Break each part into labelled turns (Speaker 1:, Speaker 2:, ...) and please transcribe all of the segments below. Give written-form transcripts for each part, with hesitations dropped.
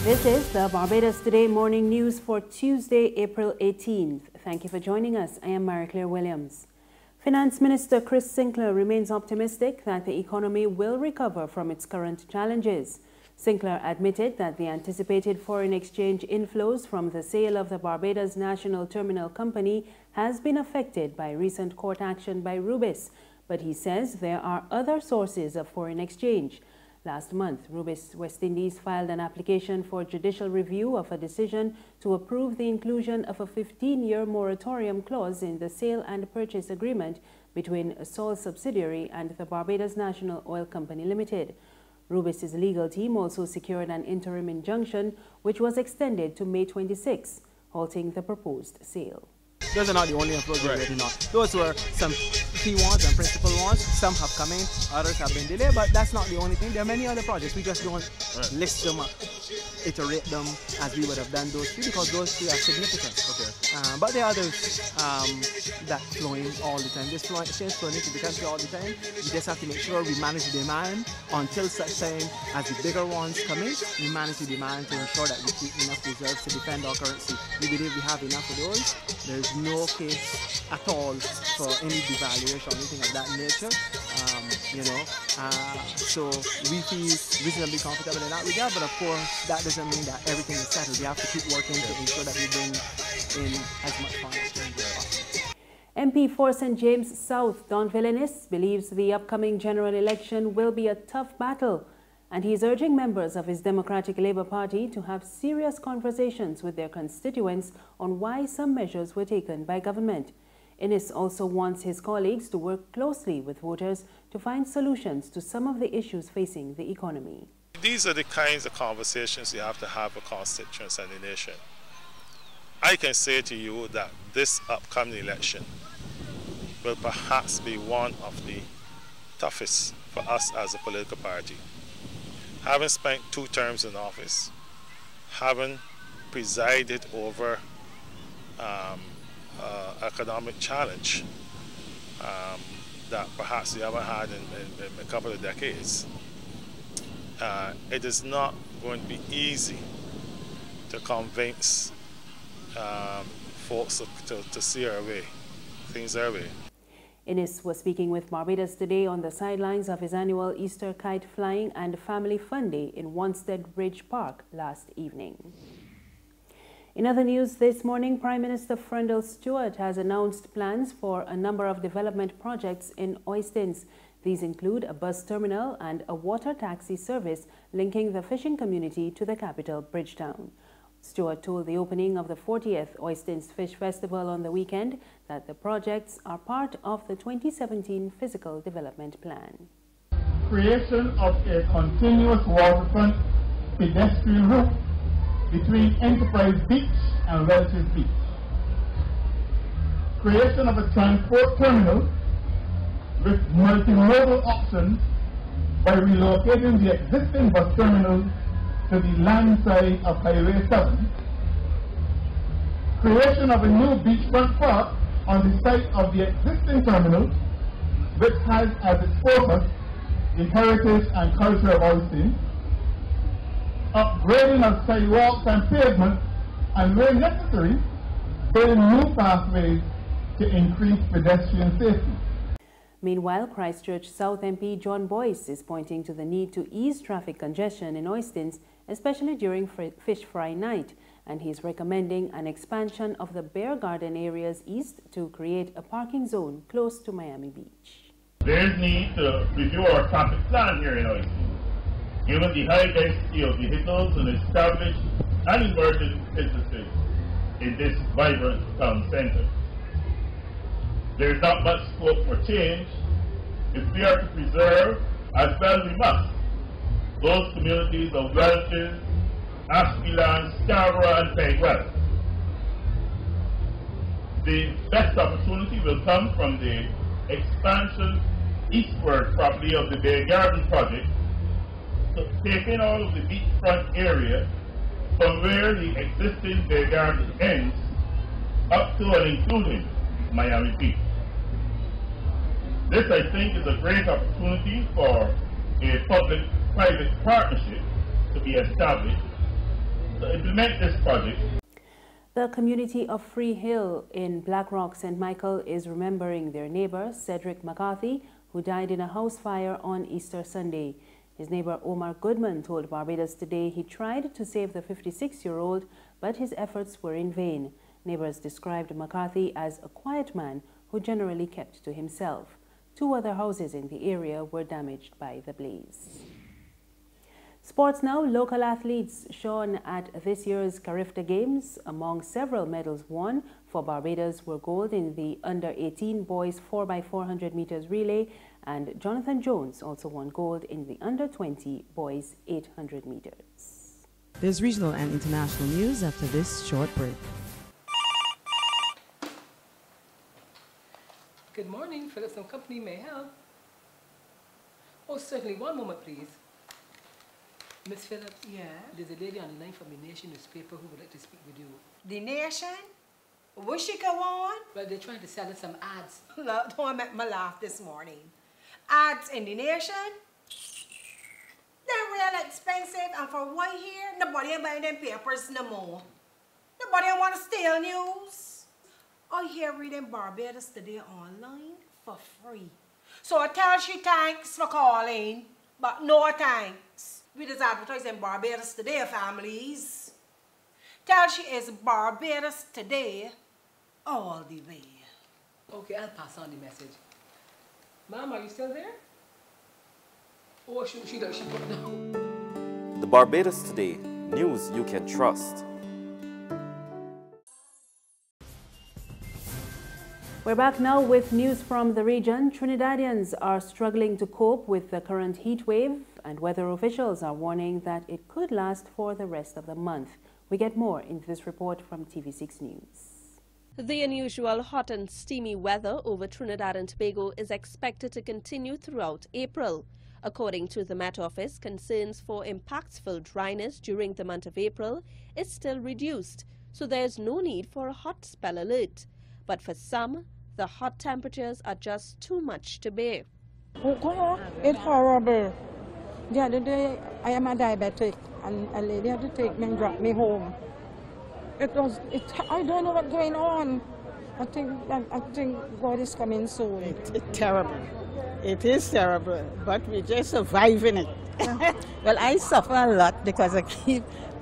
Speaker 1: This is the Barbados Today morning news for Tuesday, April 18th. Thank you for joining us. I am Mary-Claire Williams. Finance Minister Chris Sinckler remains optimistic that the economy will recover from its current challenges. Sinckler admitted that the anticipated foreign exchange inflows from the sale of the Barbados National Terminal Company has been affected by recent court action by Rubis, but he says there are other sources of foreign exchange. Last month, Rubis West Indies filed an application for judicial review of a decision to approve the inclusion of a 15-year moratorium clause in the sale and purchase agreement between a sole subsidiary and the Barbados National Oil Company Limited. Rubis's legal team also secured an interim injunction, which was extended to May 26, halting the proposed sale.
Speaker 2: Those are not the only inflows we're waiting on. Those were some key ones and principal ones. Some have come in, others have been delayed, but that's not the only thing. There are many other projects. We just don't list them up, iterate them as we would have done those three, because those three are significant. Okay. But there are others that flow in all the time. This exchange flowing into the country all the time. We just have to make sure we manage the demand until such time as the bigger ones come in. We manage the demand to ensure that we keep enough reserves to defend our currency. We believe we have enough of those. There's no case at all for any devaluation or anything of that nature, so we feel reasonably comfortable in that regard, but of course that doesn't mean that everything is settled. We have to keep working to ensure that we bring in as much foreign exchange as possible.
Speaker 1: MP for St. James South, Donville Inniss, believes the upcoming general election will be a tough battle, and he is urging members of his Democratic Labour Party to have serious conversations with their constituents on why some measures were taken by government. Inniss also wants his colleagues to work closely with voters to find solutions to some of the issues facing the economy.
Speaker 3: These are the kinds of conversations you have to have with constituents and the nation. I can say to you that this upcoming election will perhaps be one of the toughest for us as a political party. Having spent 2 terms in office, having presided over economic challenge that perhaps we haven't had in a couple of decades, it is not going to be easy to convince folks to see our way, things our way.
Speaker 1: Inniss was speaking with Barbados Today on the sidelines of his annual Easter kite flying and family fun day in Wanstead Ridge Park last evening. In other news this morning, Prime Minister Frendel Stuart has announced plans for a number of development projects in Oistins. These include a bus terminal and a water taxi service linking the fishing community to the capital, Bridgetown. Stuart told the opening of the 40th Oistins Fish Festival on the weekend that the projects are part of the 2017 Physical Development Plan.
Speaker 4: Creation of a continuous waterfront pedestrian route between Enterprise Beach and Welch's Beach. Creation of a transport terminal with multimodal options by relocating the existing bus terminal to the land side of Highway 7. Creation of a new beachfront park on the site of the existing terminal, which has as its focus the heritage and culture of Oistins. Upgrading of sidewalks and pavements, and where necessary, building new pathways to increase pedestrian safety.
Speaker 1: Meanwhile, Christchurch South MP John Boyce is pointing to the need to ease traffic congestion in Oistins, especially during Fish Fry Night, and he's recommending an expansion of the Bear Garden areas east to create a parking zone close to Miami Beach.
Speaker 5: There is need to review our traffic plan here in Oistins. Given the high density of vehicles and established and emerging businesses in this vibrant town centre, there is not much scope for change if we are to preserve, as well we must, those communities of Welches, Ashkeland, Scarborough and Pegwell. The best opportunity will come from the expansion eastward property of the Bay Garden project, taking all of the beachfront area from where the existing Bay Garden ends up to and including Miami Beach. This, I think, is a great opportunity for a public-private partnership to be established to implement this project.
Speaker 1: The community of Free Hill in Black Rock, St. Michael is remembering their neighbor, Cedric McCarthy, who died in a house fire on Easter Sunday. His neighbor Omar Goodman told Barbados Today he tried to save the 56-year-old, but his efforts were in vain. Neighbors described McCarthy as a quiet man who generally kept to himself. 2 other houses in the area were damaged by the blaze. Sports now. Local athletes shone at this year's Carifta Games. Among several medals won for Barbados were gold in the under-18 boys 4x400 meters relay, and Jonathan Jones also won gold in the under-20 boys 800 meters.
Speaker 6: There's regional and international news after this short break.
Speaker 7: Good morning, Phillips & Company, may I help? Oh, certainly. One moment, please. Miss Phillips?
Speaker 8: Yeah?
Speaker 7: There's a lady on the line from the Nation newspaper who would like to speak with you.
Speaker 8: The Nation? Will she go on?
Speaker 7: Well, they're trying to sell us some ads.
Speaker 8: Look, don't make me laugh this morning. Ads in the Nation? They're real expensive, and for one year, nobody ain't buying them papers no more. Nobody ain't want to steal news. I hear reading Barbados Today online for free. So I tell she thanks for calling, but no thanks. We just advertising Barbados Today, families. Tell she is Barbados Today all the way.
Speaker 7: Okay, I'll pass on the message. Ma'am, are you still there? Oh, she put down.
Speaker 9: The Barbados Today, news you can trust.
Speaker 1: We're back now with news from the region. Trinidadians are struggling to cope with the current heat wave, and weather officials are warning that it could last for the rest of the month. We get more in this report from TV6 News.
Speaker 10: The unusual hot and steamy weather over Trinidad and Tobago is expected to continue throughout April. According to the Met Office, concerns for impactful dryness during the month of April is still reduced, so there is no need for a hot spell alert. But for some, the hot temperatures are just too much to bear.
Speaker 11: Oh God, it's horrible. The other day, I am a diabetic, and a lady had to take me and drop me home. I don't know what's going on. I think God is coming soon.
Speaker 12: It's terrible. It is terrible, but we're just surviving it. Well, I suffer a lot because I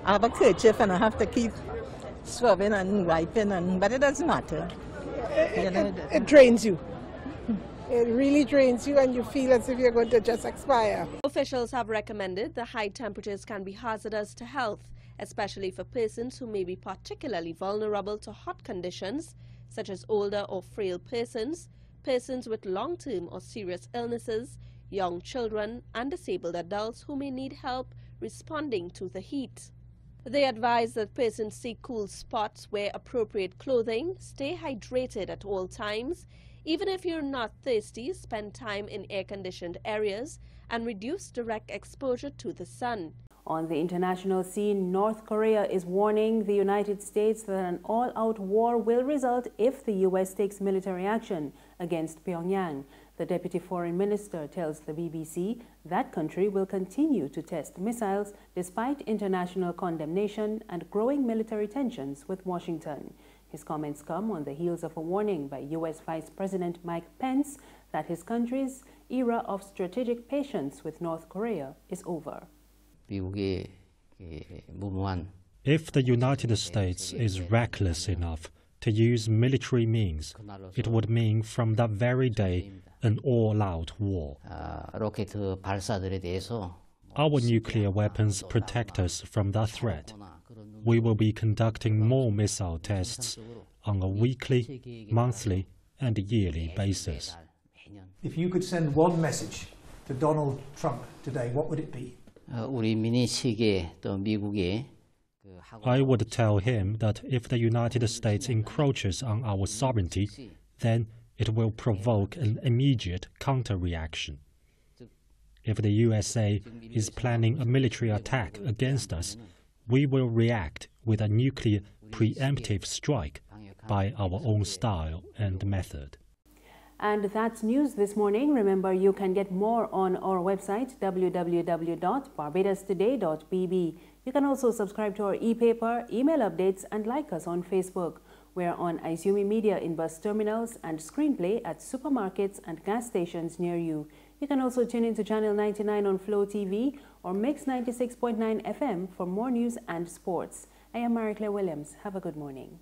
Speaker 12: have a kerchief and I have to keep swabbing and wiping, but it doesn't matter.
Speaker 13: It drains you. It really drains you, and you feel as if you're going to just expire.
Speaker 10: Officials have recommended the high temperatures can be hazardous to health, especially for persons who may be particularly vulnerable to hot conditions, such as older or frail persons, persons with long-term or serious illnesses, young children, and disabled adults who may need help responding to the heat. They advise that persons seek cool spots, wear appropriate clothing, stay hydrated at all times. Even if you're not thirsty, spend time in air-conditioned areas and reduce direct exposure to the sun.
Speaker 1: On the international scene, North Korea is warning the United States that an all-out war will result if the U.S. takes military action against Pyongyang. The Deputy Foreign Minister tells the BBC that country will continue to test missiles despite international condemnation and growing military tensions with Washington. His comments come on the heels of a warning by U.S. Vice President Mike Pence that his country's era of strategic patience with North Korea is over.
Speaker 14: If
Speaker 15: the United States is reckless enough to use military means, it would mean from that very day an all-out war. Our nuclear weapons protect us from that threat. We will be conducting more missile tests on a weekly, monthly, and yearly basis.
Speaker 16: If you could send one message to Donald Trump today, what would it be?
Speaker 15: I would tell him that if the United States encroaches on our sovereignty, then it will provoke an immediate counter-reaction. If the USA is planning a military attack against us, we will react with a nuclear preemptive strike by our own style and method.
Speaker 1: And that's news this morning. Remember, you can get more on our website, www.barbadostoday.bb. You can also subscribe to our e-paper, email updates, and like us on Facebook. We're on Izumi Media in bus terminals and Screenplay at supermarkets and gas stations near you. You can also tune into Channel 99 on Flow TV or Mix 96.9 FM for more news and sports. I am Marie Claire Williams. Have a good morning.